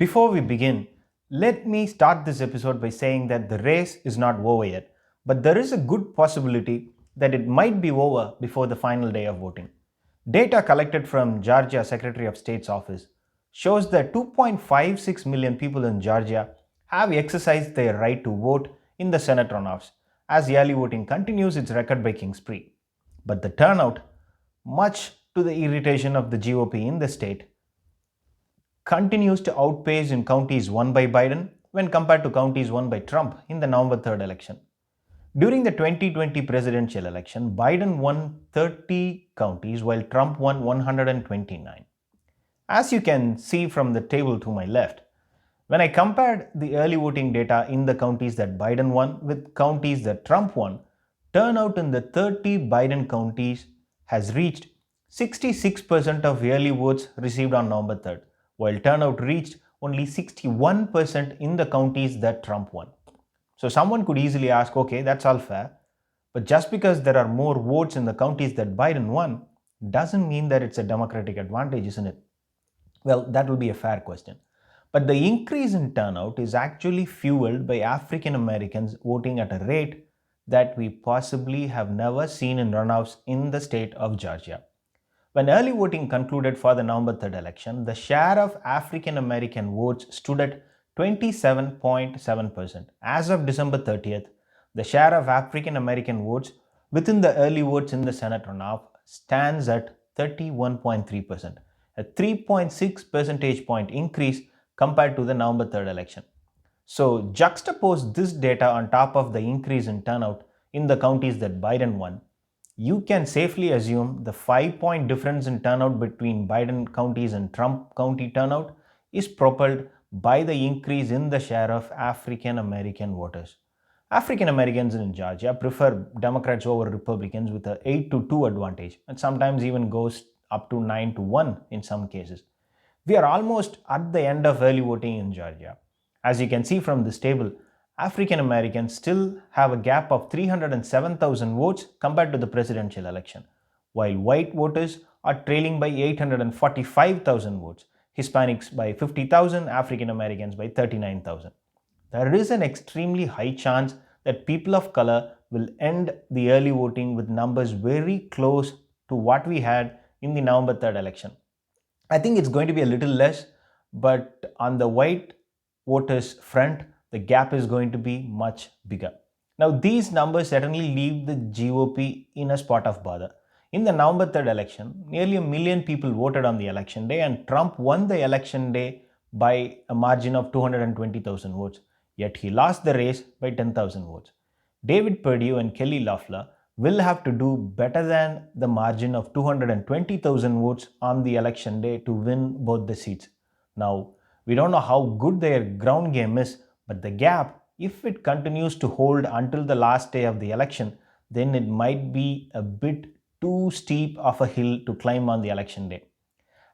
Before we begin, let me start this episode by saying that the race is not over yet, but there is a good possibility that it might be over before the final day of voting. Data collected from Georgia Secretary of State's office shows that 2.56 million people in Georgia have exercised their right to vote in the Senate runoffs as early voting continues its record breaking spree. But the turnout, much to the irritation of the GOP in the state, continues to outpace in counties won by Biden when compared to counties won by Trump in the November 3rd election. During the 2020 presidential election, Biden won 30 counties while Trump won 129. As you can see from the table to my left, when I compared the early voting data in the counties that Biden won with counties that Trump won, turnout in the 30 Biden counties has reached 66% of early votes received on November 3rd, while turnout reached only 61% in the counties that Trump won. So someone could easily ask, okay, that's all fair, but just because there are more votes in the counties that Biden won doesn't mean that it's a Democratic advantage, isn't it? Well, that will be a fair question. But the increase in turnout is actually fueled by African Americans voting at a rate that we possibly have never seen in runoffs in the state of Georgia. When early voting concluded for the November 3rd election, the share of African American votes stood at 27.7%. As of December 30th, the share of African American votes within the early votes in the Senate runoff stands at 31.3%, a 3.6 percentage point increase compared to the November 3rd election. So, juxtapose this data on top of the increase in turnout in the counties that Biden won. You can safely assume the 5-point difference in turnout between Biden counties and Trump county turnout is propelled by the increase in the share of African American voters. African Americans in Georgia prefer Democrats over Republicans with an 8-2 advantage, and sometimes even goes up to 9-1 in some cases. We are almost at the end of early voting in Georgia. As you can see from this table, African Americans still have a gap of 307,000 votes compared to the presidential election, while white voters are trailing by 845,000 votes, Hispanics by 50,000, African Americans by 39,000. There is an extremely high chance that people of color will end the early voting with numbers very close to what we had in the November 3rd election. I think it's going to be a little less, but on the white voters front, the gap is going to be much bigger. Now, these numbers certainly leave the GOP in a spot of bother. In the November 3rd election, nearly a million people voted on the election day, and Trump won the election day by a margin of 220,000 votes, yet he lost the race by 10,000 votes. David Perdue and Kelly Loeffler will have to do better than the margin of 220,000 votes on the election day to win both the seats. Now, we don't know how good their ground game is, but the gap, if it continues to hold until the last day of the election, then it might be a bit too steep of a hill to climb on the election day.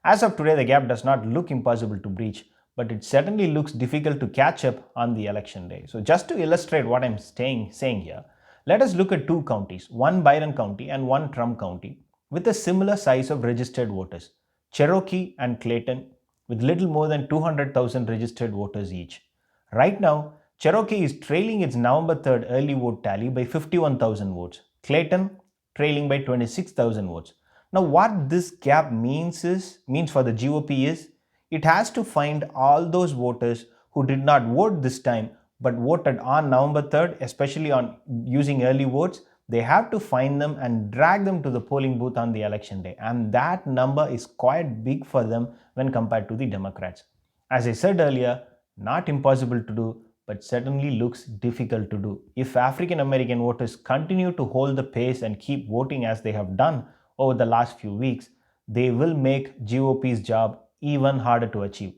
As of today, the gap does not look impossible to breach, but it certainly looks difficult to catch up on the election day. So just to illustrate what I'm saying here, let us look at two counties, one Biden County and one Trump County, with a similar size of registered voters, Cherokee and Clayton, with little more than 200,000 registered voters each. Right now, Cherokee is trailing its November 3rd early vote tally by 51,000 votes, Clayton trailing by 26,000 votes. Now, what this gap means for the GOP is it has to find all those voters who did not vote this time but voted on November 3rd, especially on using early votes. They have to find them and drag them to the polling booth on the election day. And that number is quite big for them when compared to the Democrats. As I said earlier, not impossible to do, but certainly looks difficult to do. If African American voters continue to hold the pace and keep voting as they have done over the last few weeks, they will make GOP's job even harder to achieve.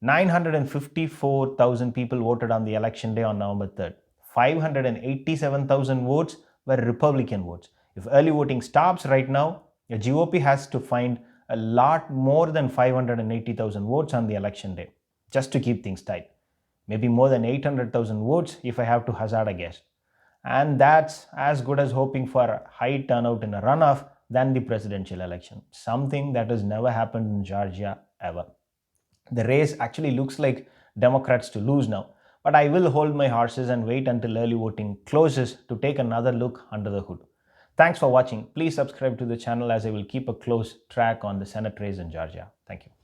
954,000 people voted on the election day on November 3rd. 587,000 votes were Republican votes. If early voting stops right now, the GOP has to find a lot more than 580,000 votes on the election day just to keep things tight. Maybe more than 800,000 votes if I have to hazard a guess. And that's as good as hoping for a high turnout in a runoff than the presidential election, something that has never happened in Georgia ever. The race actually looks like Democrats to lose now, but I will hold my horses and wait until early voting closes to take another look under the hood. Thanks for watching. Please subscribe to the channel as I will keep a close track on the Senate race in Georgia. Thank you.